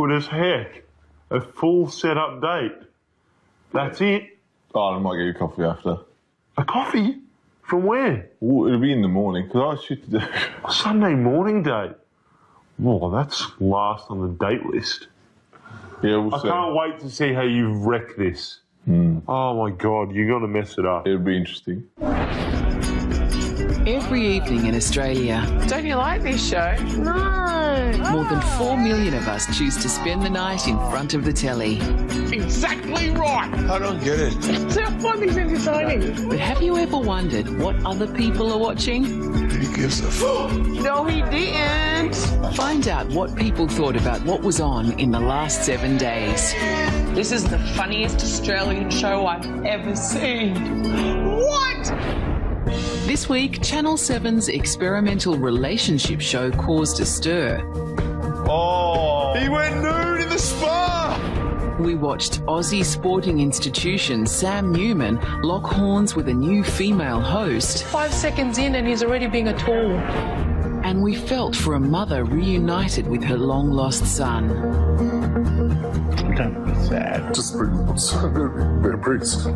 awkward as heck. A full set-up date. That's it. Oh, I might get you a coffee after. A coffee? From where? Well, it'll be in the morning, because I have shit to do. A Sunday morning date. Oh, that's last on the date list. Yeah, we'll see. I can't wait to see how you wreck this. Oh, my God, you're going to mess it up. It'll be interesting. Every evening in Australia, Don't you like this show? No. more than 4 million of us choose to spend the night in front of the telly. Exactly right. I don't get it. So I find this entertaining. But have you ever wondered what other people are watching? He gives a fuck. No, he didn't. Find out what people thought about what was on in the last 7 days. This is the funniest Australian show I've ever seen. What? This week, Channel 7's experimental relationship show caused a stir. Oh, he went nude in the spa. We watched Aussie sporting institution Sam Newman lock horns with a new female host. 5 seconds in and he's already being a tool. And we felt for a mother reunited with her long-lost son. Don't be sad. Just bring their priest.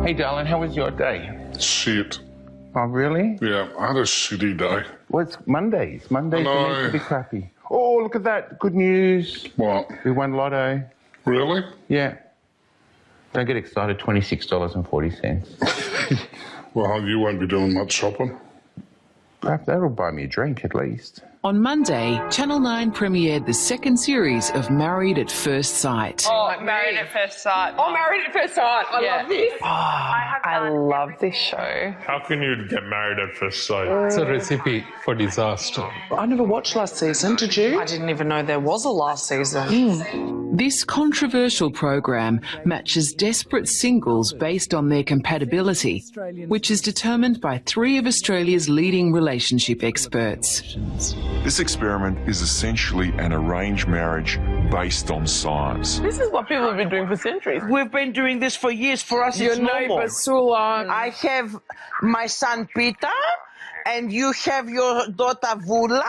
Hey, darling, how was your day? Shit. Oh, really? Yeah, I had a shitty day. Well, it's Mondays. Mondays I know. are meant to be crappy. Oh, look at that. Good news. What? We won lotto. Really? Yeah. Don't get excited, $26.40. Well, you won't be doing much shopping. Perhaps that'll buy me a drink at least. On Monday, Channel 9 premiered the second series of Married at First Sight. Oh, Married at First Sight. Oh, Married at First Sight. I love this. I love this show. How can you get married at first sight? It's a recipe for disaster. I never watched last season, did you? I didn't even know there was a last season. This controversial program matches desperate singles based on their compatibility, which is determined by 3 of Australia's leading relationship experts. This experiment is essentially an arranged marriage based on science. This is what people have been doing for centuries. We've been doing this for years. For us, Your it's normal. neighbour, Sula. I have my son, Peter, and you have your daughter, Vula.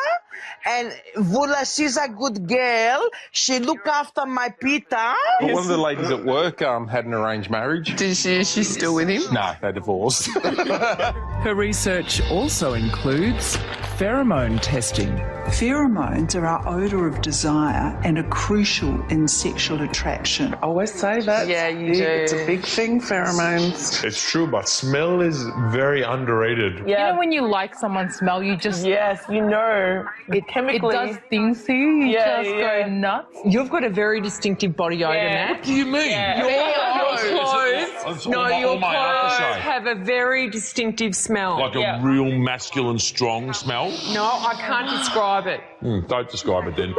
And Vula, she's a good girl. She look after my Peter. One of the ladies at work had an arranged marriage. Is she still with him? No, they divorced. Her research also includes pheromone testing. Pheromones are our odour of desire and are crucial in sexual attraction. I always say that. Yeah, you do. It's a big thing, pheromones. It's true, but smell is very underrated. Yeah. You know when you like someone's smell, you just... Yes, you know. It chemically... It does things to you. You just go nuts. You've got a very distinctive body odor, Matt. What do you mean? Your clothes. No, your clothes have a very distinctive smell. Like a real masculine, strong smell? No, I can't describe it. Don't describe it then.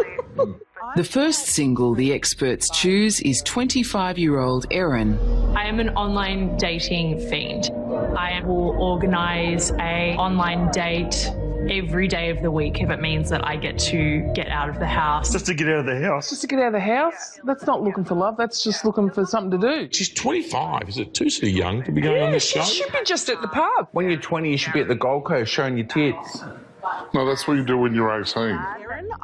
The first single the experts choose is 25-year-old Erin. I am an online dating fiend. I will organise an online date every day of the week if it means that I get to get out of the house. Just to get out of the house. Just to get out of the house? That's not looking for love. That's just looking for something to do. She's 25. Is it too sort of young to be going on this show? She should be just at the pub. When you're 20, you should be at the Gold Coast showing your tits. No, that's what you do when you're 18.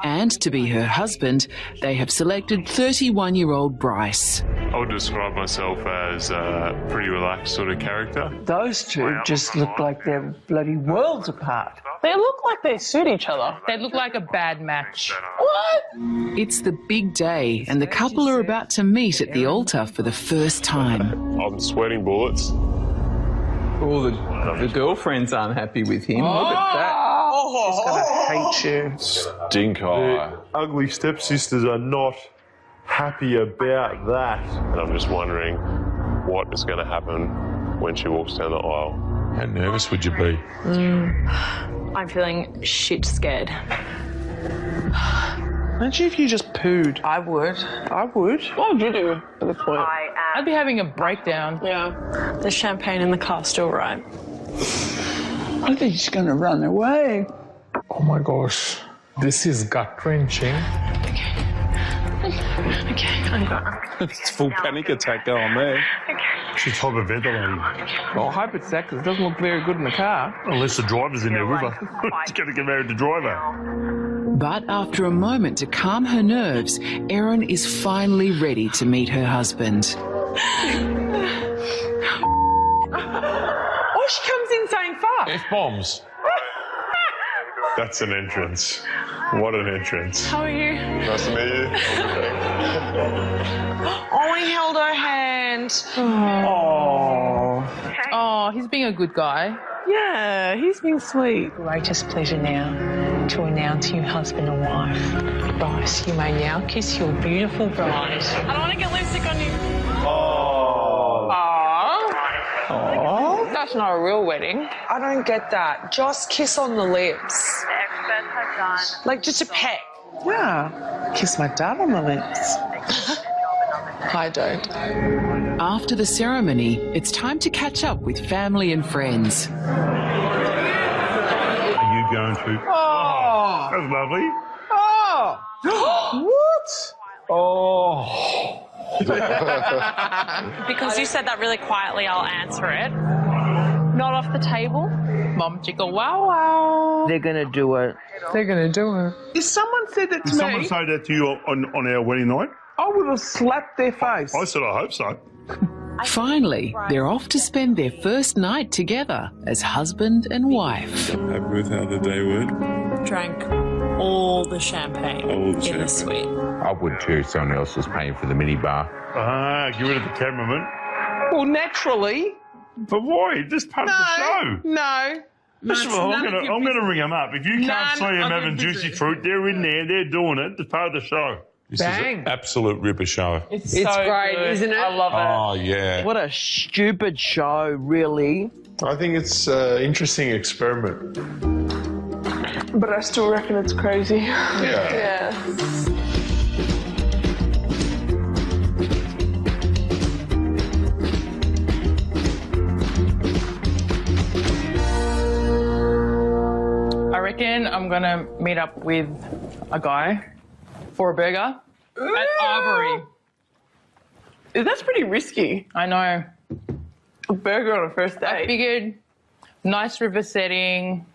And to be her husband, they have selected 31-year-old Bryce. I would describe myself as a pretty relaxed sort of character. Those two just look like they're bloody worlds apart. They look like they suit each other. They look like a bad match. What? It's the big day, and the couple are about to meet at the altar for the first time. I'm sweating bullets. All the girlfriends aren't happy with him. Look at that. She's gonna hate you. Stink eye. Ugly stepsisters are not happy about that. And I'm just wondering what is going to happen when she walks down the aisle. How nervous would you be? I'm feeling shit scared. Imagine if you just pooed. I would. I would. What would you do at this point? I'd be having a breakdown. Yeah. The champagne in the car still right. I think she's going to run away. Oh my gosh. This is gut-wrenching. Okay, I'm going. It's full panic attack going there. She's hyperventilating. Well, I hope it's that because it doesn't look very good in the car. Unless the driver's in there with her. She's going to get married to the driver. But after a moment to calm her nerves, Erin is finally ready to meet her husband. Oh, she comes in saying fuck. F-bombs. That's an entrance. What an entrance. How are you? Nice to meet you. Oh, he held her hand. Oh, he's being a good guy. Yeah, he's being sweet. Greatest pleasure now to announce you husband and wife. Bryce, you may now kiss your beautiful bride. I don't want to get lipstick on you. Oh. Oh. That's not a real wedding. I don't get that. Just kiss on the lips. The experts have done. Like just a peck. Yeah. Kiss my dad on the lips. I don't. After the ceremony, it's time to catch up with family and friends. Are you going to? Oh. That was lovely. Oh. What? Oh. Because you said that really quietly, I'll answer it. Not off the table. Mom chicka wow wow. They're going to do it. They're going to do it. If someone said that to Did someone me, say that to you on our wedding night? I would have slapped their face. I said I hope so. Finally, they're off to spend their first night together as husband and wife. Happy with how the day went? Drank all the champagne in the suite. I would too if someone else was paying for the minibar. Get rid of the cameraman. Well, naturally. But why? Just part of the show. No. First of all, I'm going to ring them up. If you can't see them having juicy fruit, they're in there, they're doing it. It's part of the show. This is an absolute ripper show. It's so great, good. isn't it? I love it. Oh, yeah. What a stupid show, really. I think it's an interesting experiment. But I still reckon it's crazy. Yeah. I reckon I'm going to meet up with a guy for a burger at Arbory. That's pretty risky. I know. A burger on a first date. I figured nice river setting,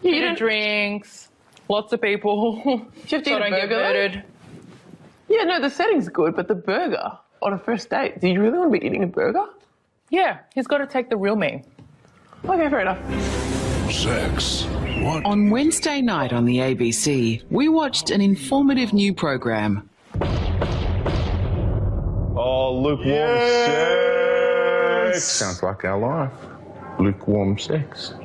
bit of drinks, lots of people. Do you have to eat so I a don't get burger, though? murdered. Yeah, no, the setting's good, but the burger on a first date, do you really want to be eating a burger? Yeah, he's got to take the real me. Okay, fair enough. Sex. What? On Wednesday night on the ABC, we watched an informative new program. Oh, lukewarm sex. Sounds like our life. Lukewarm sex.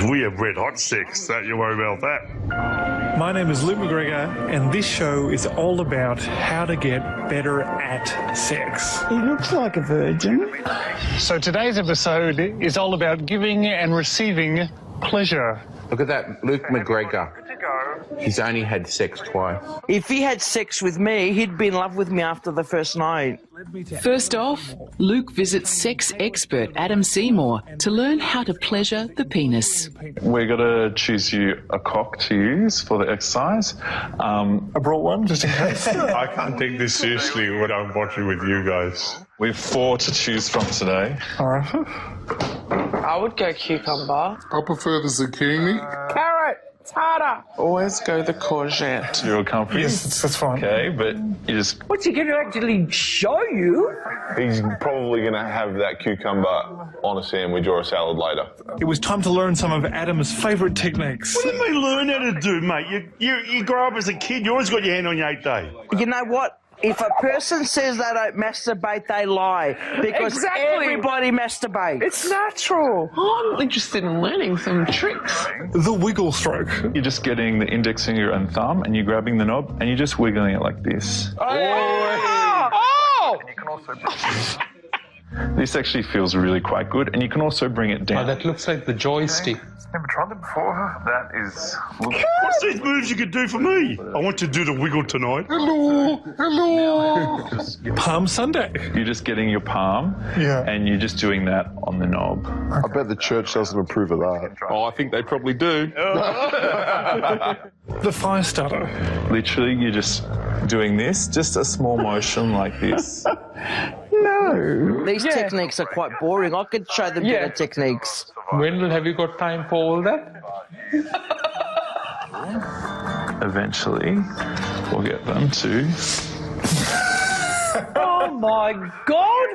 We have red hot sex. Don't you worry about that. My name is Luke McGregor, and this show is all about how to get better at sex. He looks like a virgin. So today's episode is all about giving and receiving pleasure. Look at that, Luke McGregor. He's only had sex twice. If he had sex with me, he'd be in love with me after the first night. First off, Luke visits sex expert Adam Seymour to learn how to pleasure the penis. We're going to choose you a cock to use for the exercise. I brought one just in case. I can't take this seriously when I'm watching with you guys. We have 4 to choose from today. All right. I would go cucumber. I prefer the zucchini. Carrot, it's harder. Always go the courgette. You're comfy? Yes, that's fine. Okay, but you just... What's he going to actually show you? He's probably going to have that cucumber on a sandwich or a salad later. It was time to learn some of Adam's favourite techniques. What do you mean learn how to do, mate? You grow up as a kid, you always got your hand on your 8th day. You know what? If a person says they don't masturbate, they lie. Because everybody masturbates. It's natural. Oh, I'm interested in learning some tricks. The wiggle stroke. You're just getting the index finger and thumb, and you're grabbing the knob, and you're just wiggling it like this. Oh! And you can also... This actually feels really quite good, and you can also bring it down. Oh, that looks like the joystick. Never tried that before. That is... What's these moves you could do for me? I want to do the wiggle tonight. Hello. Palm Sunday. You're just getting your palm, and you're just doing that on the knob. I bet the church doesn't approve of that. Oh, I think they probably do. The fire starter. Literally, you're just doing this, just a small motion like this. No. No. These techniques are quite boring. I could show them better techniques. Wendell, have you got time for all that? Eventually, we'll get them to. Oh my God!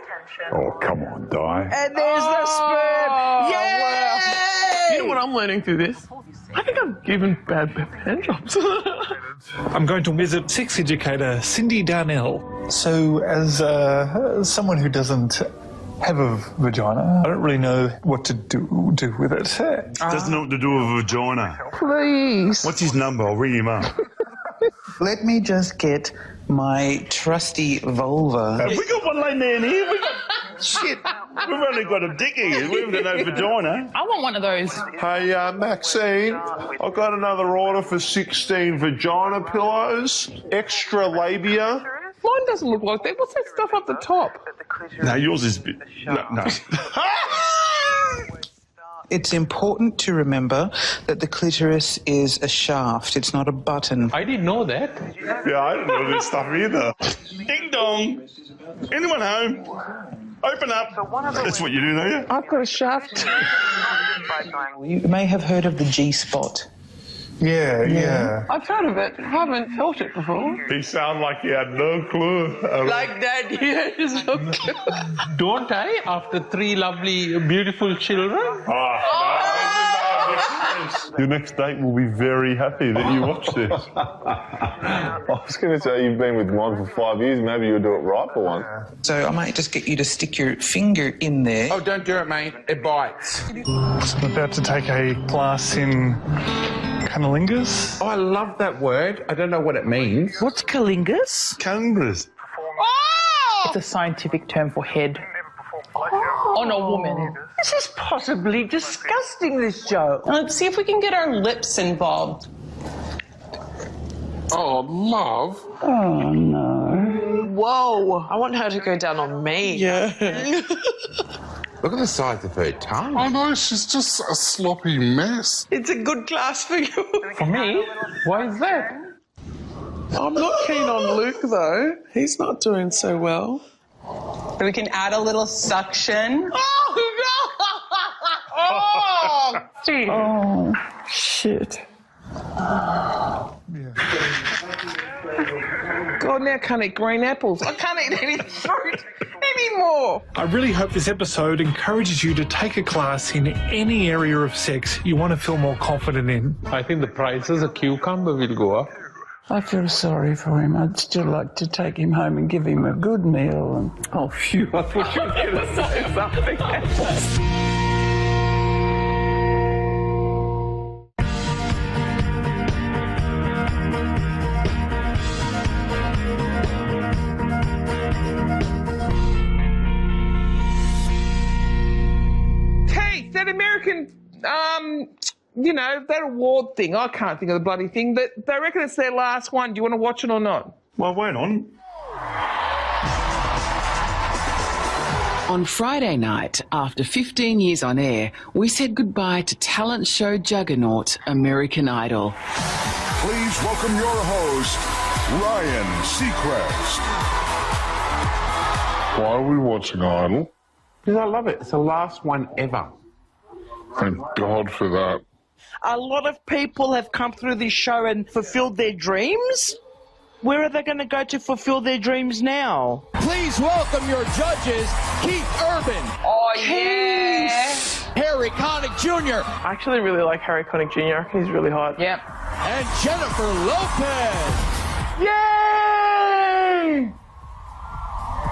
Oh, come on, Di. And there's the sperm. Yeah! You know what I'm learning through this? I think I'm giving bad hand jobs. I'm going to visit sex educator Cindy Darnell. So, as someone who doesn't have a vagina, I don't really know what to do with it. Doesn't know what to do with a vagina. Please. What's his number? I'll ring him up. Let me just get my trusty vulva. We got one laying down here. We got shit. We've only got a dick here. We haven't got no vagina. I want one of those. Hey, Maxine, I've got another order for 16 vagina pillows, extra labia. Mine doesn't look like that. What's that stuff up the top? No, yours is... No. It's important to remember that the clitoris is a shaft. It's not a button. I didn't know that. Yeah, I didn't know this stuff either. Ding dong. Anyone home? Open up. That's what you do, don't you? I've got a shaft. You may have heard of the G-spot. Yeah. I've heard of it. I haven't felt it before. He sounded like he had no clue. Like that, yes. Don't I? After 3 lovely, beautiful children? Your next date will be very happy that you watched this. I was going to say you've been with one for 5 years. Maybe you'll do it right for one. So I might just get you to stick your finger in there. Oh, don't do it, mate. It bites. I'm about to take a class in cunnilingus. Oh, I love that word. I don't know what it means. What's cunnilingus? Cunnilingus. It's a scientific term for head. On a woman. This is possibly disgusting, this joke. Let's see if we can get our lips involved. Oh, love. Oh, no. Whoa. I want her to go down on me. Yeah. Look at the size of her tongue. I know, she's just a sloppy mess. It's a good class for you. For me? Why is that? I'm not keen on Luke, though. He's not doing so well. So we can add a little suction. Oh, no! Oh, shit. God, now I can't eat green apples. I can't eat any fruit anymore. I really hope this episode encourages you to take a class in any area of sex you want to feel more confident in. I think the prices of cucumber will go up. I feel sorry for him. I'd still like to take him home and give him a good meal. And... Oh, phew. I thought you were going to say something else. That American, that award thing. I can't think of the bloody thing, but they reckon it's their last one. Do you want to watch it or not? Well, wait on. On Friday night, after 15 years on air, we said goodbye to talent show juggernaut American Idol. Please welcome your host, Ryan Seacrest. Why are we watching Idol? Because I love it. It's the last one ever. Thank God for that. A lot of people have come through this show and fulfilled their dreams. Where are they going to go to fulfill their dreams now? Please welcome your judges, Keith Urban. Oh, yeah. Harry Connick Jr. I actually really like Harry Connick Jr. He's really hot. Yep. And Jennifer Lopez. Yay!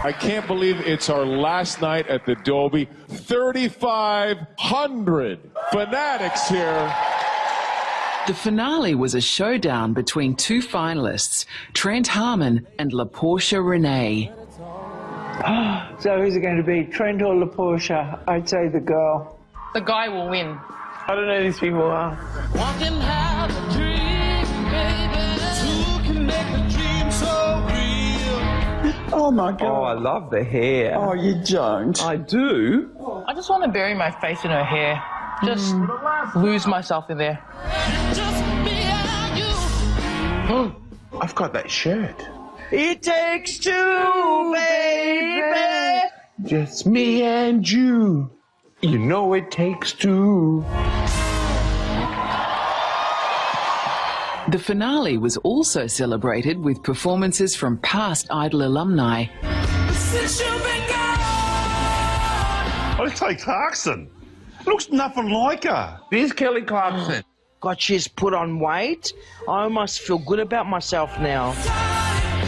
I can't believe it's our last night at the Dolby. 3,500 fanatics here. The finale was a showdown between 2 finalists, Trent Harmon and LaPortia Renee. So who's it going to be, Trent or LaPortia? I'd say the girl. The guy will win. I don't know who these people are. Walking out the dream, baby. Two can make the dream so real. Oh, my God. Oh, I love the hair. Oh, you don't? I do. I just want to bury my face in her hair. Just lose myself in there. I've got that shirt. It takes two, baby. Just me and you. You know it takes two. The finale was also celebrated with performances from past Idol alumni. Oh, it's Kelly Clarkson. Looks nothing like her. Here's Kelly Clarkson. God, she's put on weight. I almost feel good about myself now.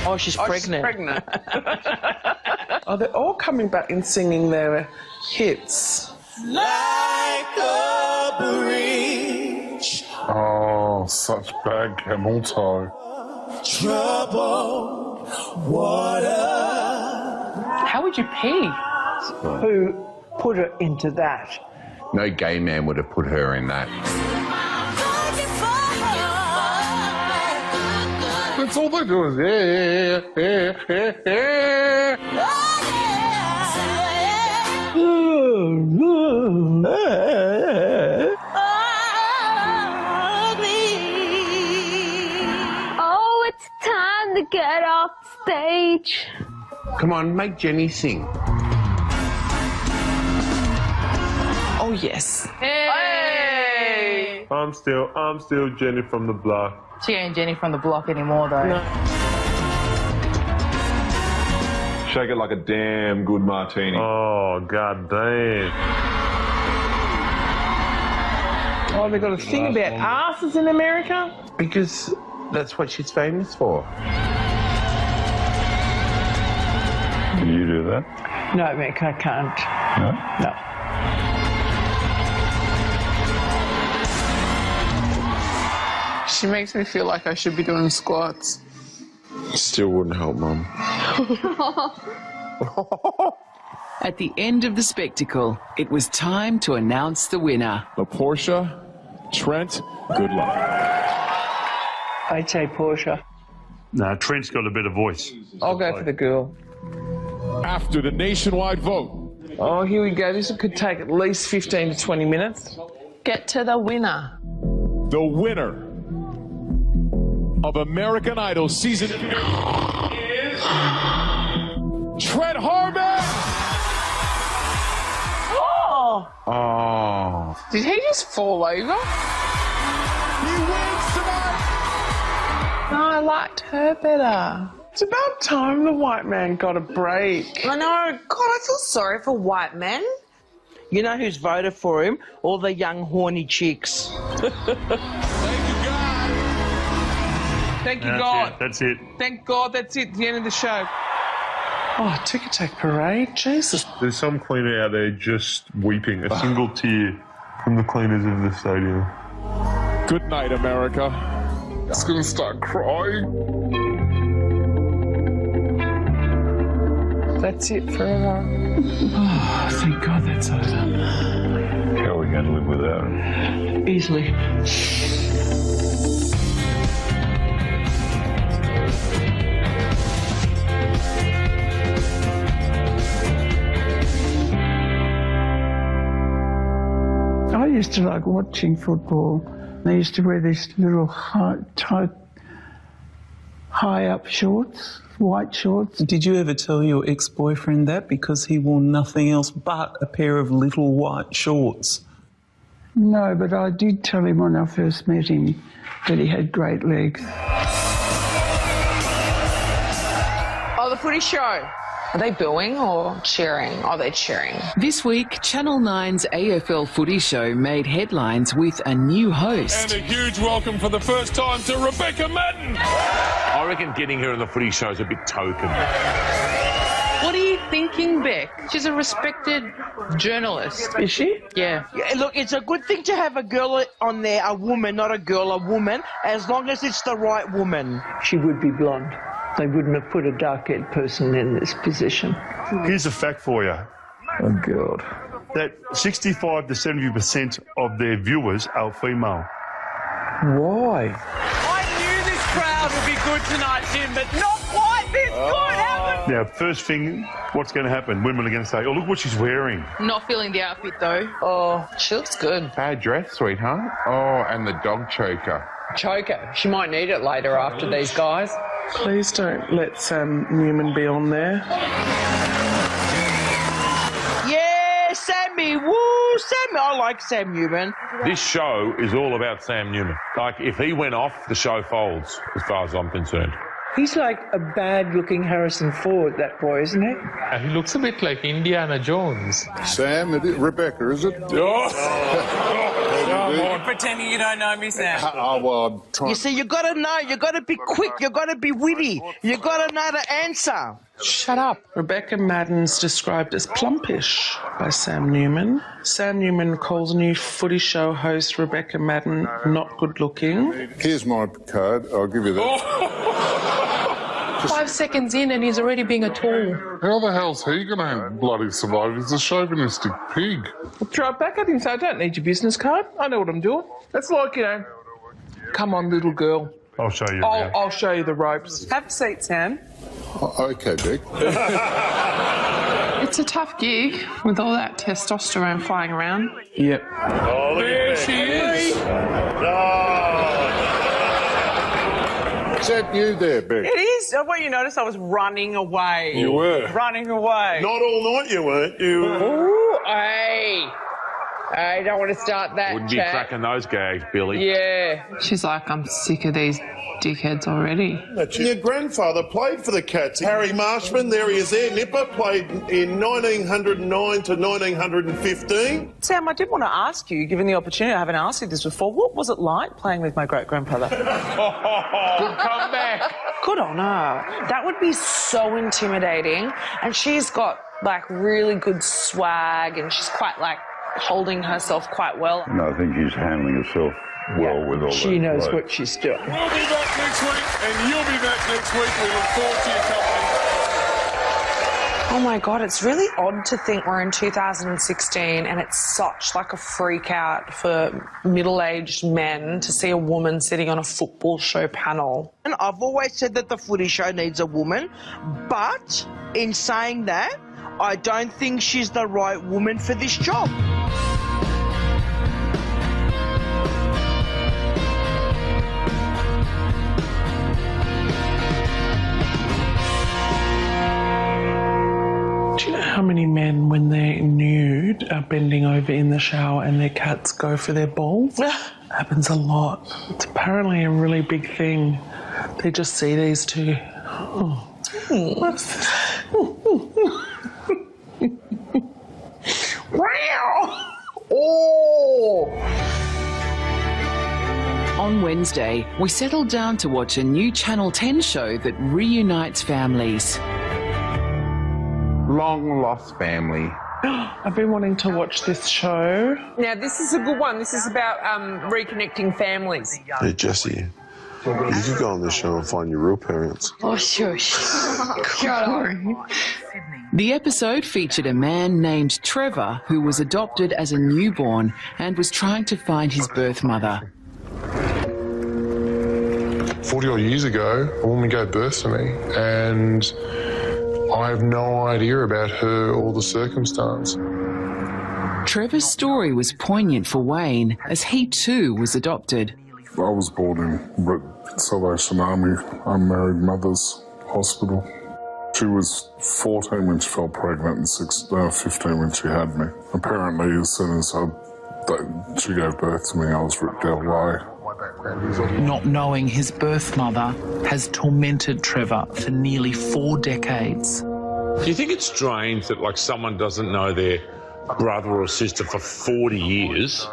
Oh, she's pregnant. She's pregnant. Oh, they're all coming back and singing their hits. Like a bridge. Oh, such bad camel toe. Troubled water. How would you pee? Who put her into that? No gay man would have put her in that. That's all they do is Oh, it's time to get off stage. Come on, make Jenny sing. Oh, yes. Hey! I'm still Jenny from the block. She ain't Jenny from the block anymore, though. No. Shake it like a damn good martini. Oh, god damn. Oh, they got a thing about asses in America? Because that's what she's famous for. Do you do that? No, Mick, I can't. No? No. She makes me feel like I should be doing squats. Still wouldn't help, Mum. At the end of the spectacle, it was time to announce the winner. Portia, Trent, good luck. I'd say Portia. No, Trent's got a better voice. I'll go for the girl. After the nationwide vote, Oh, here we go. This could take at least 15 to 20 minutes. Get to the winner. the winner of American Idol season is Trent Harmon. Oh! Did he just fall over? He wins tonight. No, I liked her better. It's about time the white man got a break. I know. God, I feel sorry for white men. You know who's voted for him? All the young horny chicks. Thank you, God. That's it. Thank God that's it. The end of the show. Oh, ticker tape parade. Jesus. There's some cleaner out there just weeping, a single tear from the cleaners of the stadium. Good night, America. It's gonna start crying. That's it forever. Oh, thank God that's over. How are we going to live without it? Easily. I used to like watching football. They used to wear these little high-up shorts, white shorts. Did you ever tell your ex-boyfriend that? Because he wore nothing else but a pair of little white shorts. No, but I did tell him when I first met him that he had great legs. Oh, the footy show. Are they booing or cheering? Oh, they're cheering. This week, Channel 9's AFL Footy Show made headlines with a new host. And a huge welcome for the first time to Rebecca Madden. I reckon getting her on the footy show is a bit token. What are you thinking, Beck? She's a respected journalist. Is she? Yeah. Look, it's a good thing to have a girl on there, a woman, not a girl, a woman, as long as it's the right woman. She would be blonde. They wouldn't have put a dark-haired person in this position. Here's a fact for you. Oh, God. That 65 to 70% of their viewers are female. Why? I knew this crowd would be good tonight, Tim, but not quite this good, have Now, first thing, what's going to happen? Women are going to say, oh, look what she's wearing. Not feeling the outfit, though. Oh, she looks good. Bad dress, sweetheart. Oh, and the dog choker. Choker. She might need it later after these guys. Please don't let Sam Newman be on there. Sammy, woo, Sammy. I like Sam Newman. This show is all about Sam Newman. Like, if he went off, the show folds, as far as I'm concerned. He's like a bad-looking Harrison Ford, that boy, isn't he? He looks a bit like Indiana Jones. Sam, Rebecca, is it? Pretending you don't know me, Sam. You see, you got to know. You got to be quick. You got to be witty. You got to know the answer. Shut up. Rebecca Madden's described as plumpish by Sam Newman. Sam Newman calls new footy show host Rebecca Madden not good looking. Here's my card. I'll give you that. 5 seconds in and he's already being a tool. How the hell's he going to bloody survive? He's a chauvinistic pig. Throw it back at him, so I don't need your business card. I know what I'm doing. It's like, you know, come on, little girl. I'll show you. I'll show you the ropes. Have a seat, Sam. Okay, Beck. It's a tough gig with all that testosterone flying around. Yep. Oh, look There at she is. Is that you there, Beck? It is. What you noticed, I was running away. You were. Running away. Not all night you weren't. You were. Ooh, hey. I don't want to start that Wouldn't be chat. cracking those gags, Billy. Yeah. She's like, I'm sick of these dickheads already. Your grandfather played for the Cats. Harry Marshman, there he is there. Nipper played in 1909 to 1915. Sam, I did want to ask you, given the opportunity, I haven't asked you this before, what was it like playing with my great-grandfather? Good comeback. Good on her. That would be so intimidating. And she's got, like, really good swag and she's quite, like, holding herself quite well. No, I think she's handling herself well with all that. She knows what she's doing. We'll be back next week, and you'll be back next week. We look forward to your company. Oh my God, it's really odd to think we're in 2016 and it's such like a freak out for middle-aged men to see a woman sitting on a football show panel. And I've always said that the footy show needs a woman, but in saying that, I don't think she's the right woman for this job. Do you know how many men, when they're nude, are bending over in the shower and their cats go for their balls? Happens a lot. It's apparently a really big thing. They just see these two. Oh. Wow! Oh! On Wednesday, we settled down to watch a new Channel 10 show that reunites families. Long lost family. I've been wanting to watch this show. Now, this is a good one. This is about reconnecting families. Hey, Jesse, you could go on this show and find your real parents. Oh, shush. Shut up. The episode featured a man named Trevor who was adopted as a newborn and was trying to find his birth mother. 40-odd years ago, a woman gave birth to me, and I have no idea about her or the circumstance. Trevor's story was poignant for Wayne as he too was adopted. I was born in Salvation Army Unmarried Mothers Hospital. She was 14 when she fell pregnant and 15 when she had me. Apparently, as soon as she gave birth to me, I was ripped out away. Not knowing his birth mother has tormented Trevor for nearly 4 decades. Do you think it's strange that, like, someone doesn't know their brother or sister for 40 years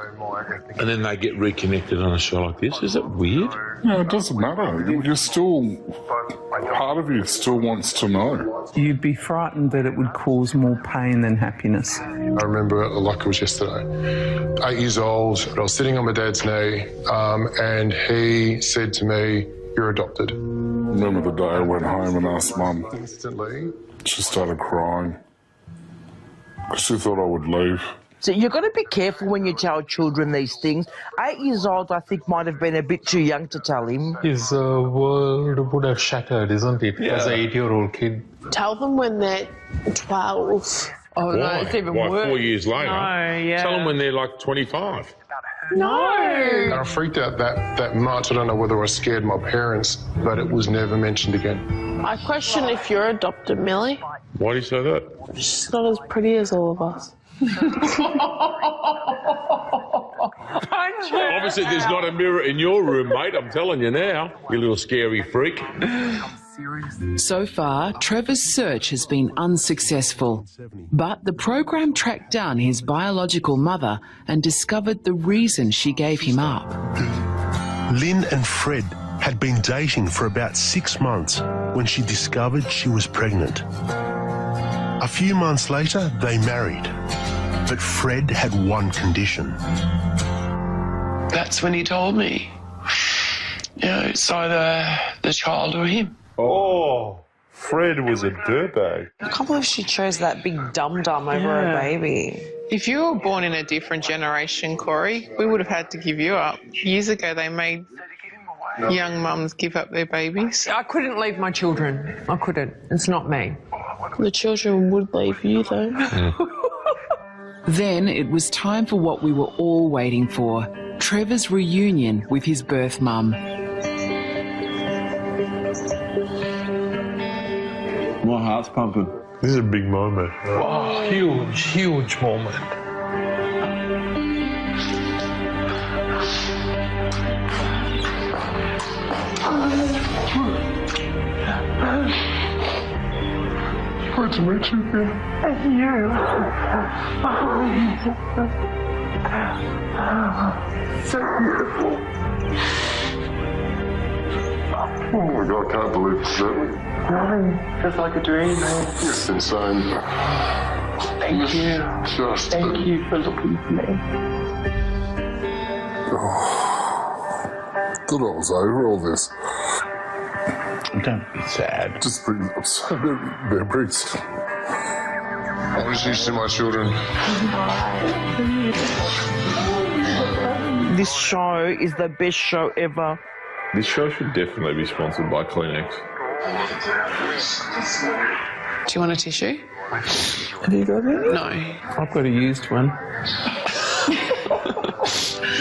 and then they get reconnected on a show like this? Is it weird? No, it doesn't matter. You're still, part of you still wants to know. You'd be frightened that it would cause more pain than happiness. I remember like it was yesterday. 8 years old, I was sitting on my dad's knee, and he said to me, "You're adopted." I remember the day I went home and asked Mum. Instantly, she started crying because she thought I would leave. So you've got to be careful when you tell children these things. 8 years old, I think, might have been a bit too young to tell him. His world would have shattered, isn't it, as an 8-year-old kid? Tell them when they're 12. Oh, no, it's even Why, worse. 4 years later? No, yeah. Tell them when they're like 25. No! And I freaked out that much. I don't know whether I scared my parents, but it was never mentioned again. I question if you're adopted, Millie. Why do you say that? She's not as pretty as all of us. Obviously, there's not a mirror in your room, mate. I'm telling you now, you little scary freak. So far, Trevor's search has been unsuccessful, but the program tracked down his biological mother and discovered the reason she gave him up. Lynn and Fred had been dating for about 6 months when she discovered she was pregnant. A few months later, they married, but Fred had one condition. That's when he told me. You know, it's either the child or him. Oh, Fred was a dirtbag. I can't believe she chose that big dum-dum over a baby. If you were born in a different generation, Corey, we would have had to give you up. Years ago, they made young mums give up their babies. I couldn't leave my children. I couldn't. It's not me. The children would leave you, though. Then it was time for what we were all waiting for, Trevor's reunion with his birth mum. My heart's pumping. This is a big moment. Oh, huge, huge moment. Great to meet you again. And you. So beautiful. Oh my God, I can't believe it's happening. Darling, just like a dream. It's insane. Thank you. Just Thank you for looking for me. Thought I was over all this. Don't be sad. Just brings up so many memories. I just need to see my children. This show is the best show ever. This show should definitely be sponsored by Kleenex. Do you want a tissue? Have you got it? No. I've got a used one.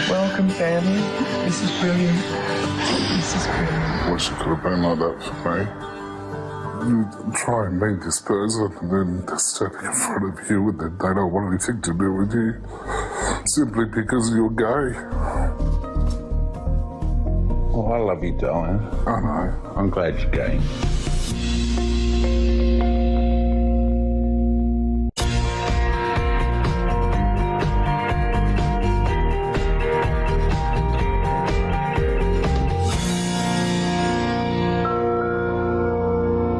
Welcome, family. This is brilliant. This is brilliant. Wish it could have been like that for me. You try and meet this person and then they're standing in front of you and then they don't want anything to do with you simply because you're gay. Oh, I love you, darling. I know. I'm glad you're gay.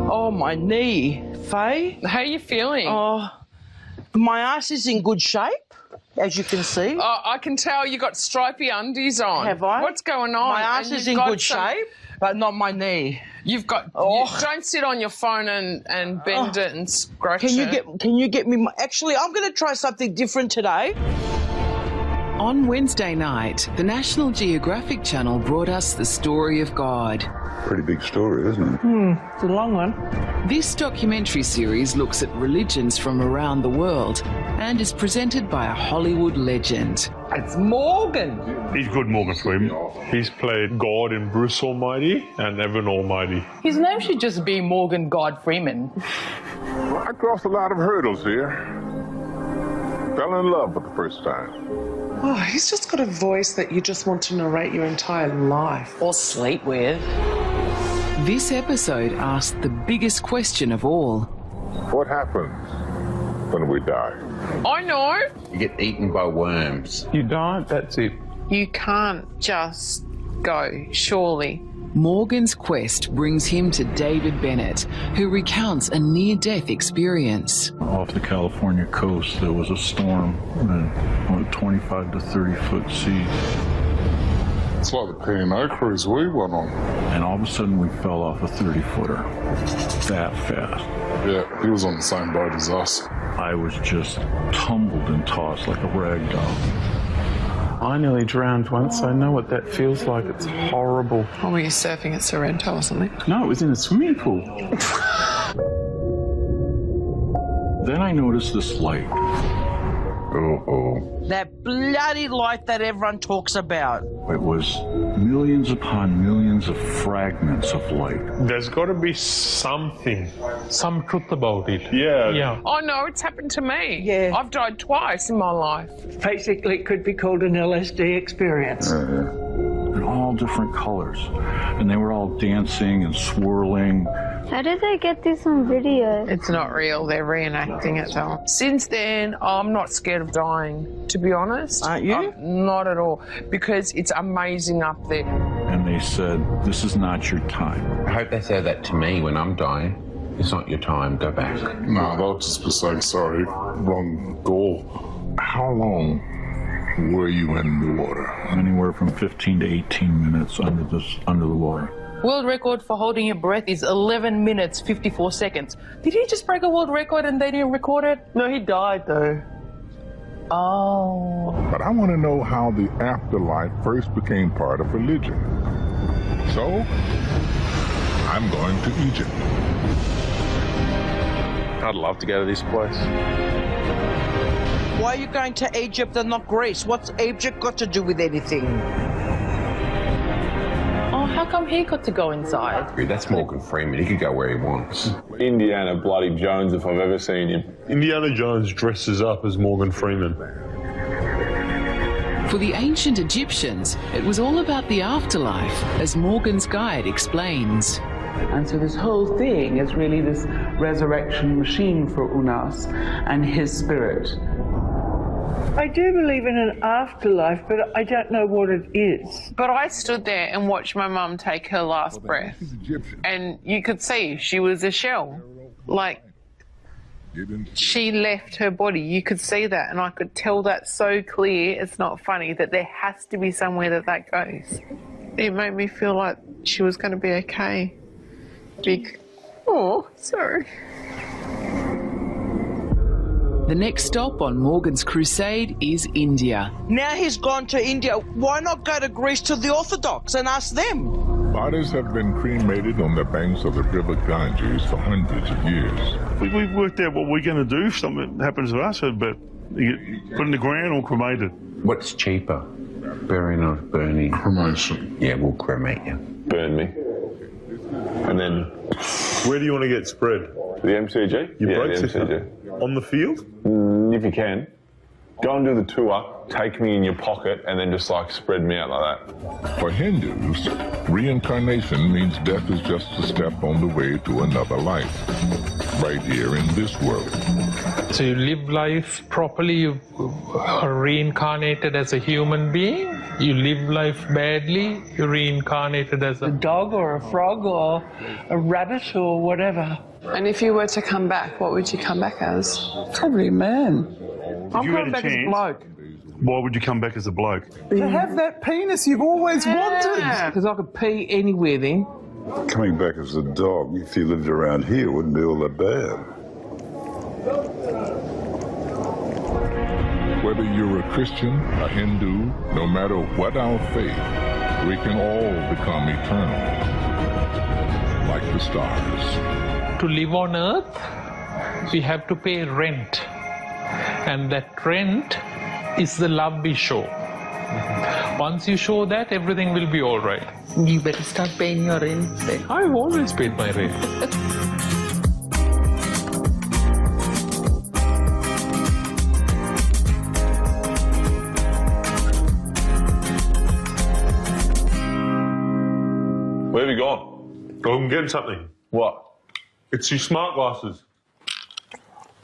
Oh, my knee. Faye? How are you feeling? Oh, my ass is in good shape, as you can see. Oh, I can tell you got stripy undies on. Have I? What's going on? My ass And is you've in got good shape, but not my knee. You've got. Don't sit on your phone and bend it and scratch Can it. you get me? Actually, I'm going to try something different today. On Wednesday night, the National Geographic Channel brought us the story of God. Pretty big story, isn't it? It's a long one. This documentary series looks at religions from around the world and is presented by a Hollywood legend. It's Morgan. He's good, Morgan Freeman. He's played God in Bruce Almighty and Evan Almighty. His name should just be Morgan God Freeman. Well, I crossed a lot of hurdles here. Fell in love for the first time. Oh, he's just got a voice that you just want to narrate your entire life. Or sleep with. This episode asked the biggest question of all. What happens when we die? I know. You get eaten by worms. You don't, that's it. You can't just go, surely. Morgan's quest brings him to David Bennett, who recounts a near-death experience. Off the California coast, there was a storm with 25 to 30-foot seas. It's like the P&O cruise we went on. And all of a sudden, we fell off a 30-footer. That fast. Yeah, he was on the same boat as us. I was just tumbled and tossed like a rag doll. I nearly drowned once. I know what that feels like. It's horrible. Or were you surfing at Sorrento or something? No, it was in a swimming pool. Then I noticed this light. That bloody light that everyone talks about. It was millions upon millions of fragments of light. There's got to be something. Some truth about it. Yeah. Yeah. Oh no, it's happened to me. Yeah. I've died twice in my life. Basically, it could be called an LSD experience. In all different colors. And they were all dancing and swirling. How did they get this on video? It's not real. They're reenacting it though. Since then, I'm not scared of dying, to be honest. Aren't you? Not at all, because it's amazing up there. And they said, this is not your time. I hope they say that to me when I'm dying. It's not your time, go back. No, they'll just be saying, sorry, wrong door. How long were you in the water? Anywhere from 15 to 18 minutes under the water. World record for holding your breath is 11 minutes, 54 seconds. Did he just break a world record and they didn't record it? No, he died though. Oh. But I want to know how the afterlife first became part of religion. So, I'm going to Egypt. I'd love to go to this place. Why are you going to Egypt and not Greece? What's Egypt got to do with anything? Oh, how come he got to go inside? That's Morgan Freeman. He could go where he wants. Indiana bloody Jones, if I've ever seen him. Indiana Jones dresses up as Morgan Freeman. For the ancient Egyptians, it was all about the afterlife, as Morgan's guide explains. And so this whole thing is really this resurrection machine for Unas and his spirit. I do believe in an afterlife, but I don't know what it is. But I stood there and watched my mum take her last breath. And you could see she was a shell. Like, she left her body. You could see that, and I could tell that so clear. It's not funny that there has to be somewhere that goes. It made me feel like she was going to be okay. Oh, sorry. The next stop on Morgan's crusade is India. Now he's gone to India. Why not go to Greece to the Orthodox and ask them? Bodies have been cremated on the banks of the river Ganges for hundreds of years. We've worked out what we're going to do if something happens to us, but you get put in the ground or cremated. What's cheaper, burying or burning? Cremation. Yeah, we'll cremate you. Burn me. And then... Where do you want to get spread? The MCG? You yeah, broke the sister. MCG. On the field? If you can. Go and do the tour, take me in your pocket, and then just like spread me out like that. For Hindus, reincarnation means death is just a step on the way to another life, right here in this world. So you live life properly, you are reincarnated as a human being. You live life badly, you're reincarnated as a dog or a frog or a rabbit or whatever. And if you were to come back, what would you come back as? Probably a man. I'm coming back as a bloke. Why would you come back as a bloke? To have that penis you've always wanted. Because I could pee anywhere then. Coming back as a dog, if you lived around here, wouldn't be all that bad. Whether you're a Christian, a Hindu, no matter what our faith, we can all become eternal, like the stars. To live on earth, we have to pay rent. And that rent is the love we show. Once you show that, everything will be all right. You better start paying your rent. I've always paid my rent. Where have you gone? Go and get something. What? It's your smart glasses.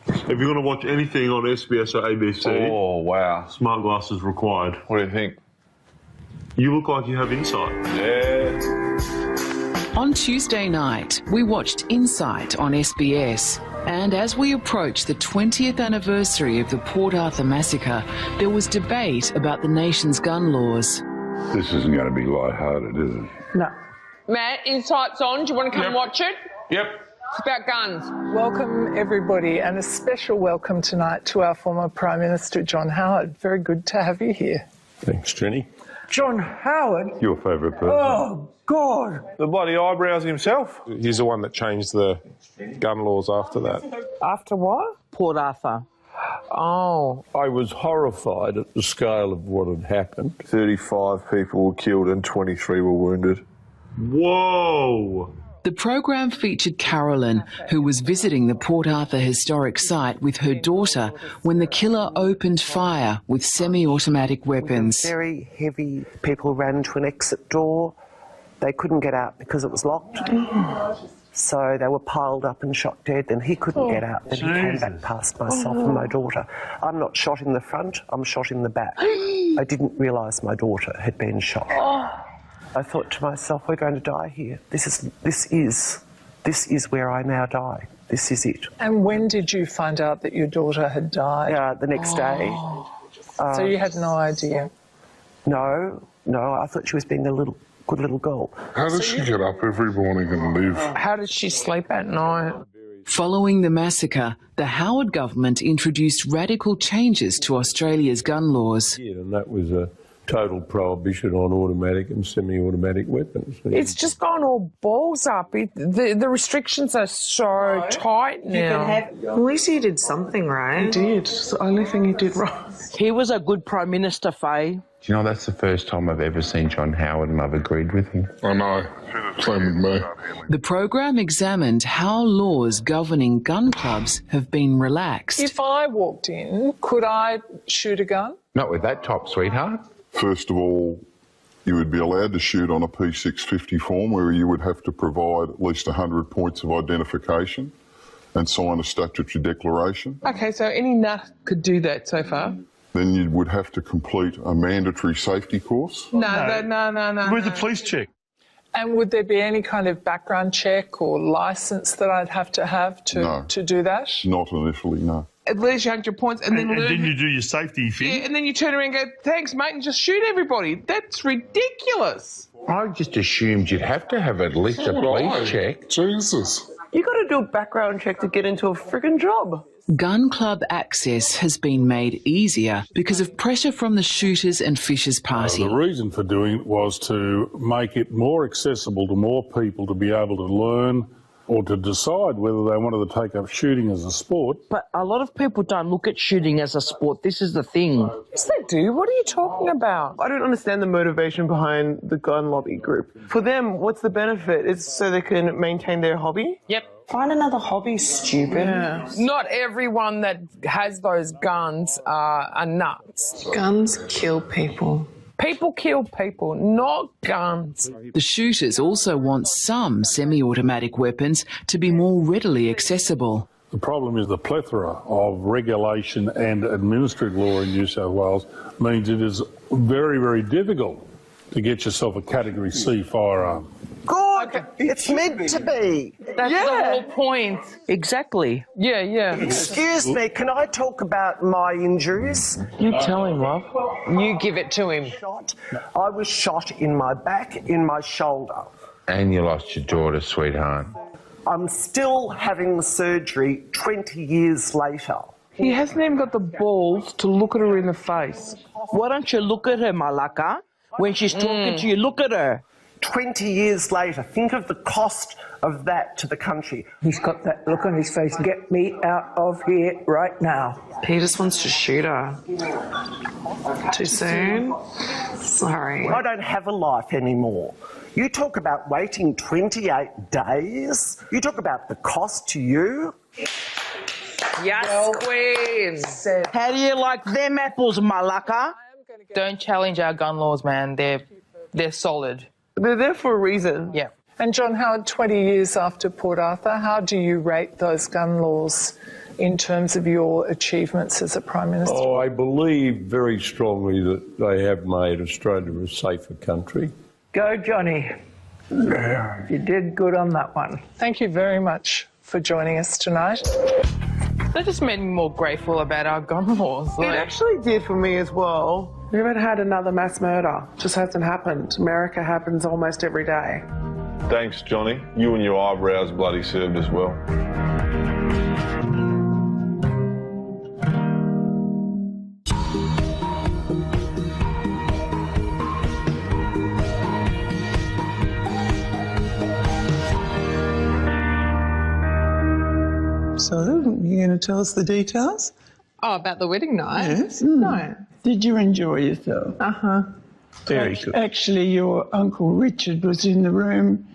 If you're going to watch anything on SBS or ABC... Oh, wow. Smart glasses required. What do you think? You look like you have insight. Yeah. On Tuesday night, we watched Insight on SBS. And as we approached the 20th anniversary of the Port Arthur massacre, there was debate about the nation's gun laws. This isn't going to be lighthearted, is it? No. Matt, Insight's on. Do you want to come watch it? Yep. It's about guns. Welcome, everybody, and a special welcome tonight to our former Prime Minister, John Howard. Very good to have you here. Thanks, Jenny. John Howard? Your favourite person. Oh, God. The bloody eyebrows himself. He's the one that changed the gun laws after that. After what? Port Arthur. Oh. I was horrified at the scale of what had happened. 35 people were killed and 23 were wounded. Whoa! The program featured Carolyn, who was visiting the Port Arthur historic site with her daughter when the killer opened fire with semi-automatic weapons. Very heavy. People ran to an exit door. They couldn't get out because it was locked. So they were piled up and shot dead. Then he couldn't get out. Then he came back past myself and my daughter. I'm not shot in the front, I'm shot in the back. I didn't realise my daughter had been shot. I thought to myself, we're going to die here. This is where I now die. This is it. And when did you find out that your daughter had died? The next day. So you had no idea? No, I thought she was being a good little girl. How does she get up every morning and live? How does she sleep at night? Following the massacre, the Howard government introduced radical changes to Australia's gun laws. And that was a total prohibition on automatic and semi-automatic weapons. It's just gone all balls up. The restrictions are so tight now. At least he did something right. He did. It's the only thing he did right. He was a good Prime Minister, Faye. Do you know that's the first time I've ever seen John Howard and I've agreed with him? I know. Same with me. The program examined how laws governing gun clubs have been relaxed. If I walked in, could I shoot a gun? Not with that top, sweetheart. First of all, you would be allowed to shoot on a P650 form where you would have to provide at least 100 points of identification and sign a statutory declaration. Okay, so any nut could do that so far? Then you would have to complete a mandatory safety course. No. Where's the police check? And would there be any kind of background check or licence that I'd have to do that? Not initially, no. At least 100 points and then you do your safety thing. Yeah, and then you turn around and go, thanks, mate, and just shoot everybody. That's ridiculous. I just assumed you'd have to have at least a police check. Jesus. You got to do a background check to get into a friggin' job. Gun club access has been made easier because of pressure from the Shooters and Fishers Party. The reason for doing it was to make it more accessible to more people to be able to learn or to decide whether they wanted to take up shooting as a sport. But a lot of people don't look at shooting as a sport. This is the thing. Yes, they do. What are you talking about? I don't understand the motivation behind the gun lobby group. For them, what's the benefit? It's so they can maintain their hobby? Yep. Find another hobby, stupid. Yeah. Not everyone that has those guns are nuts. Guns kill people. People kill people, not guns. The shooters also want some semi-automatic weapons to be more readily accessible. The problem is the plethora of regulation and administrative law in New South Wales means it is very, very difficult to get yourself a Category C firearm. Good. Okay. It's meant to be. That's the whole point. Exactly. Yeah. Excuse me, can I talk about my injuries? You tell him, love. You give it to him. I was shot in my back, in my shoulder. And you lost your daughter, sweetheart. I'm still having the surgery 20 years later. He hasn't even got the balls to look at her in the face. Why don't you look at her, Malaka? When she's talking to you, look at her. 20 years later, think of the cost of that to the country. He's got that look on his face. Get me out of here right now. He just wants to shoot her. Too soon? Sorry. I don't have a life anymore. You talk about waiting 28 days. You talk about the cost to you. Yes, queen. How do you like them apples, Malaka? Don't challenge our gun laws, man. They're solid. They're there for a reason. Yeah. And John Howard, 20 years after Port Arthur, how do you rate those gun laws in terms of your achievements as a Prime Minister? Oh, I believe very strongly that they have made Australia a safer country. Go, Johnny. Yeah. You did good on that one. Thank you very much for joining us tonight. That just made me more grateful about our gun laws. It actually did for me as well. We haven't had another mass murder. Just hasn't happened. America happens almost every day. Thanks, Johnny. You and your eyebrows bloody served as well. So, you're going to tell us the details? Oh, about the wedding night? Yes. No. Did you enjoy yourself? Uh-huh. Very good. Actually, your Uncle Richard was in the room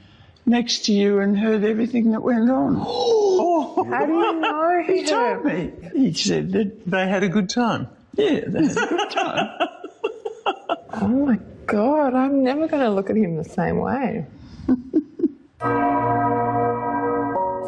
next to you and heard everything that went on. How do you know He told me. He said that they had a good time. Yeah, they had a good time. Oh my God, I'm never going to look at him the same way.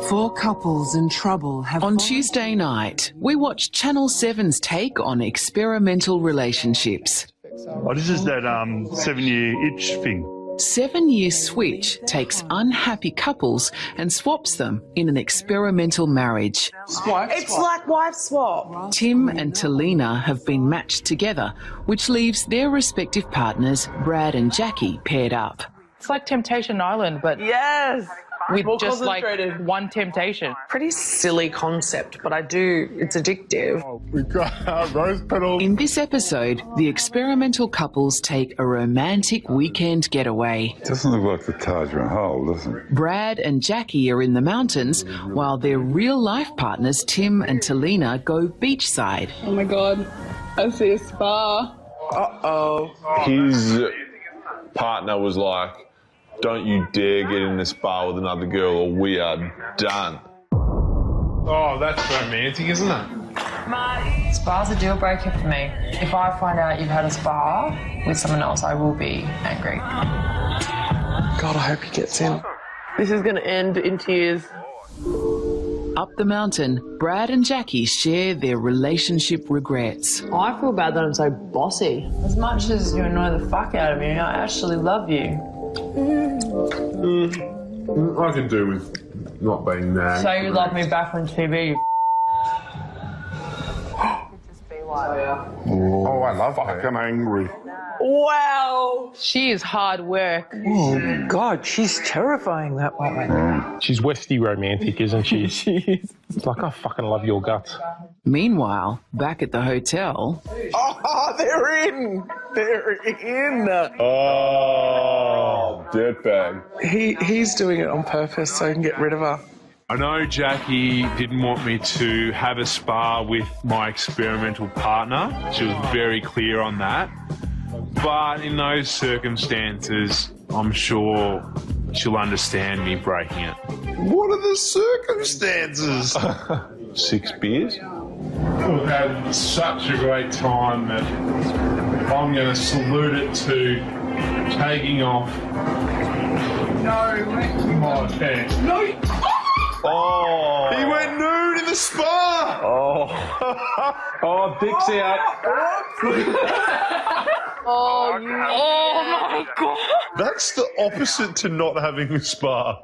Four couples in trouble have... On Tuesday night, we watched Channel 7's take on experimental relationships. Oh, this is that 7-year itch thing. 7-Year Switch takes unhappy couples and swaps them in an experimental marriage. It's like wife swap. Tim and Talina have been matched together, which leaves their respective partners, Brad and Jackie, paired up. It's like Temptation Island, but Yes. with More just like concentrated. one temptation. Pretty silly concept, but it's addictive. We got our rose petals. In this episode, the experimental couples take a romantic weekend getaway. Doesn't look like the Taj Mahal, does it? Brad and Jackie are in the mountains, while their real-life partners, Tim and Talina, go beachside. Oh my God, I see a spa. Uh-oh. His partner was like, don't you dare get in this bar with another girl or we are done. Oh, that's romantic, isn't it? Spa's a deal breaker for me. If I find out you've had a spa with someone else, I will be angry. God, I hope he gets in. This is going to end in tears. Up the mountain, Brad and Jackie share their relationship regrets. I feel bad that I'm so bossy. As much as you annoy the fuck out of me, I actually love you. I can do with not being nagged. So you love me back on TV, you Oh, I love fucking angry. Wow. She is hard work. Oh, God, she's terrifying, that woman. She's Westie romantic, isn't she? She is. It's like, I fucking love your guts. Meanwhile, back at the hotel... Oh, they're in. They're in. Oh, dirtbag. He's doing it on purpose so he can get rid of her. I know Jackie didn't want me to have a spa with my experimental partner. She was very clear on that. But in those circumstances, I'm sure she'll understand me breaking it. What are the circumstances? 6 beers? We've had such a great time that I'm going to salute it to taking off my pants. No! Oh! He went nude in the spa! Oh! Oh, dick's out. Oh my God. That's the opposite to not having a spa.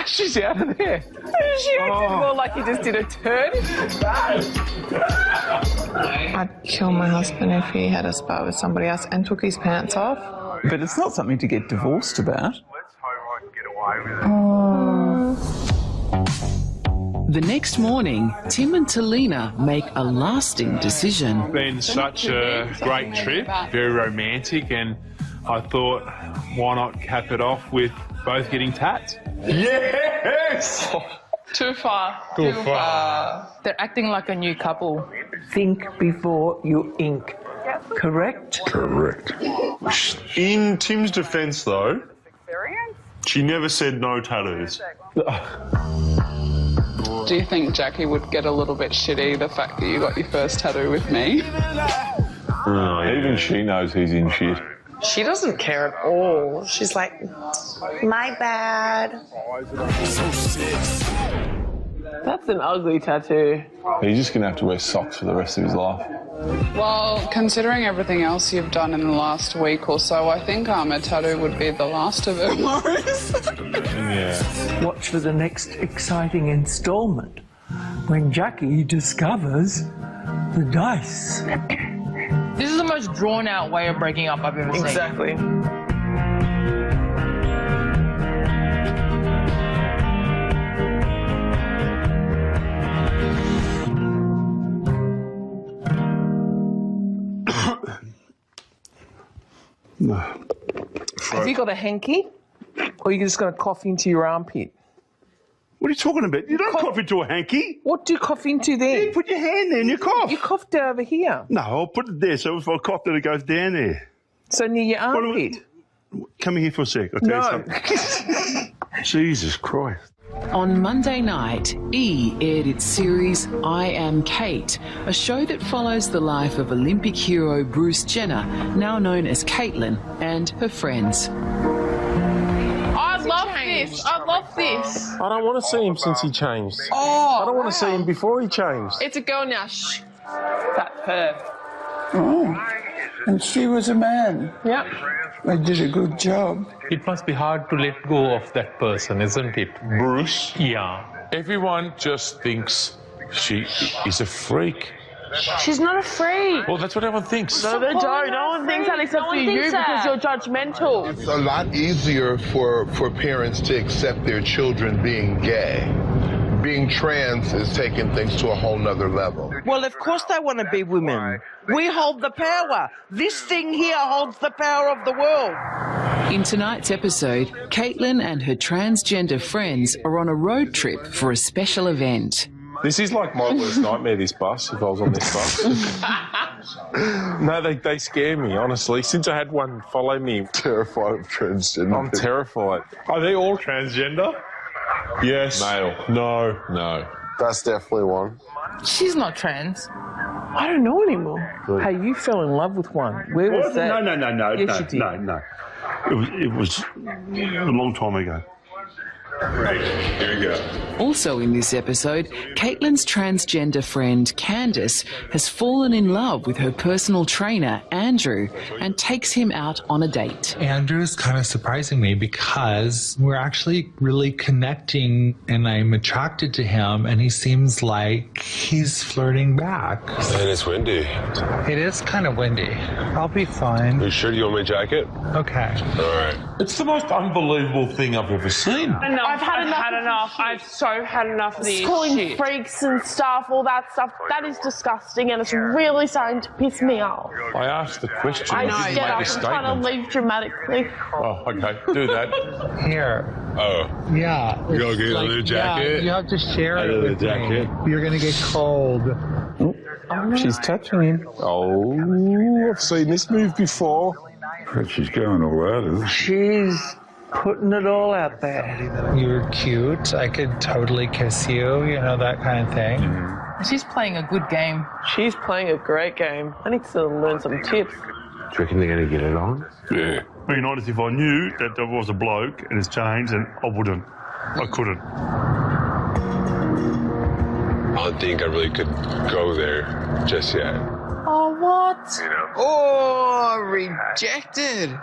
She's out of there. She acted more like he just did a turn. I'd kill my husband if he had a spa with somebody else and took his pants off. But it's not something to get divorced about. The next morning, Tim and Talina make a lasting decision. Been such a great trip, very romantic, and I thought, why not cap it off with both getting tats? Yes! Too far. Too far. They're acting like a new couple. Think before you ink. Correct? Correct. In Tim's defence, though, she never said no tattoos. Do you think Jackie would get a little bit shitty, the fact that you got your first tattoo with me? Oh, even she knows he's in shit. She doesn't care at all. She's like, my bad. That's an ugly tattoo. He's just going to have to wear socks for the rest of his life. Well, considering everything else you've done in the last week or so, I think a tattoo would be the last of it, Morris. Yeah. Watch for the next exciting installment when Jackie discovers the dice. This is the most drawn out way of breaking up I've ever seen. Exactly. Have you got a hanky? Or are you just going to cough into your armpit? What are you talking about? You don't cough into a hanky. What do you cough into then? You put your hand there and you cough. You coughed it over here. No, I'll put it there, so if I cough, then it goes down there. So near your armpit. Come here for a sec. I'll tell you something. Jesus Christ. On Monday night, E! aired its series I Am Kate, a show that follows the life of Olympic hero Bruce Jenner, now known as Caitlyn, and her friends. I love this. I love this. I don't want to see him since he changed. Oh, I don't want to see him before he changed. It's a girl now. Shh. That's her. Oh, and she was a man. Yep. I did a good job. It must be hard to let go of that person, isn't it? Bruce? Yeah. Everyone just thinks she is a freak. She's not a freak. Well, that's what everyone thinks. No, they don't. No one thinks that except for you because you're judgmental. It's a lot easier for parents to accept their children being gay. Being trans is taking things to a whole nother level. Well, of course they want to be women. We hold the power. This thing here holds the power of the world. In tonight's episode, Caitlyn and her transgender friends are on a road trip for a special event. This is like my worst nightmare, this bus, if I was on this bus. No, they scare me, honestly. Since I had one follow me. I'm terrified of transgender. I'm terrified. Are they all transgender? Yes. Male. No. No. That's definitely one. She's not trans. I don't know anymore. Good. Hey, you fell in love with one. Where was that? No. Yes, you did. No. It was a long time ago. Here we go. Also in this episode, Caitlyn's transgender friend Candice has fallen in love with her personal trainer, Andrew, and takes him out on a date. Andrew's kind of surprising me because we're actually really connecting and I'm attracted to him and he seems like he's flirting back. And it's windy. It is kind of windy. I'll be fine. You sure you want my jacket? Okay. All right. It's the most unbelievable thing I've ever seen. I've had enough. I've so had enough of this calling shit. freaks and stuff, all that stuff. That is disgusting, and it's really starting to piss me off. I asked the question. I didn't get make up a and statement. trying to leave dramatically. Oh, okay. Do that. Here. Oh. Yeah. You gotta get a new jacket? Yeah, you have to share it Another with jacket. me. You're going to get cold. She's touching him. Oh, I've seen this move before. But she's going all out, isn't she? She's putting it all out there. You're cute. I could totally kiss you, you know, that kind of thing. She's playing a good game. She's playing a great game. I need to learn some tips. Do you reckon they're going to get it on? Yeah. Being honest, if I knew that there was a bloke and it's changed, then I wouldn't. I couldn't. I don't think I really could go there just yet. Oh, what? You know? Oh, rejected.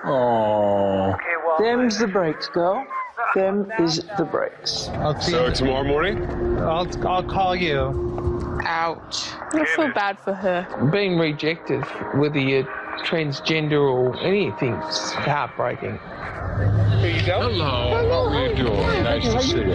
Oh. Them's the breaks, girl. Them is the breaks. So tomorrow morning? I'll call you. Ouch. I feel bad for her. Being rejected, whether you're transgender or anything, it's heartbreaking. Here you go. Hello. How are you doing? Nice to see you.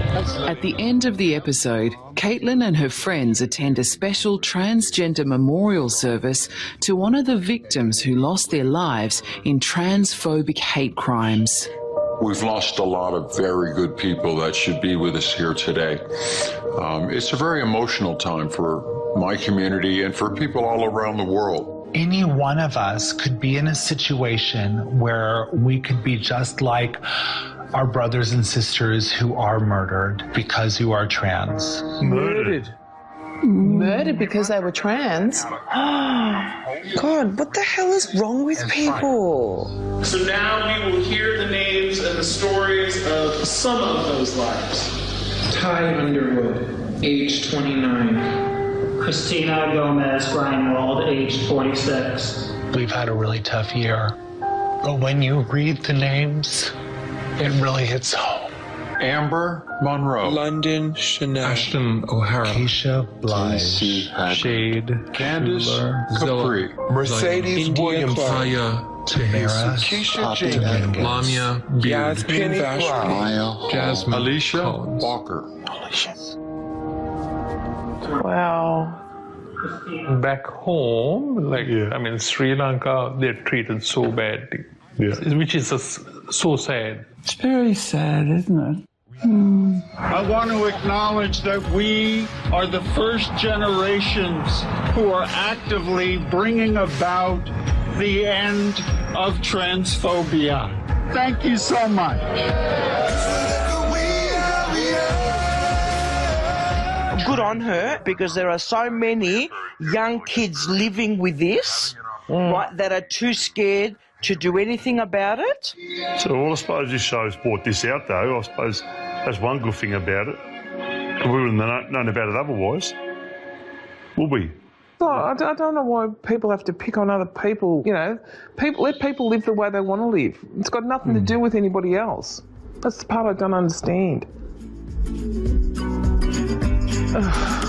At the end of the episode, Caitlyn and her friends attend a special transgender memorial service to honour the victims who lost their lives in transphobic hate crimes. We've lost a lot of very good people that should be with us here today. It's a very emotional time for my community and for people all around the world. Any one of us could be in a situation where we could be just like our brothers and sisters who are murdered because you are trans. Murdered. Murdered because they were trans? God, what the hell is wrong with people? So now we will hear the names and the stories of some of those lives. Ty Underwood, age 29. Christina Gomez Grindwald, age 46. We've had a really tough year. But when you read the names, it really hits home. Amber Monroe. London Chanel. Ashton O'Hara. Keisha Blige. Shade. Candace Zilla. Capri. Mercedes Williams. Tamara. Keisha Jenkins. Lamia Beard. Penny Fry. Jasmine. Alicia Collins. Walker. Wow. Back home, I mean, Sri Lanka, they're treated so badly, which is so sad. It's very sad, isn't it? I want to acknowledge that we are the first generations who are actively bringing about the end of transphobia. Thank you so much. Good on her, because there are so many young kids living with this, right, that are too scared to do anything about it. So, well, I suppose this show's brought this out, though. I suppose that's one good thing about it. We wouldn't have known about it otherwise, would we? Well, I don't know why people have to pick on other people. You know, let people live the way they want to live. It's got nothing to do with anybody else. That's the part I don't understand. Ugh.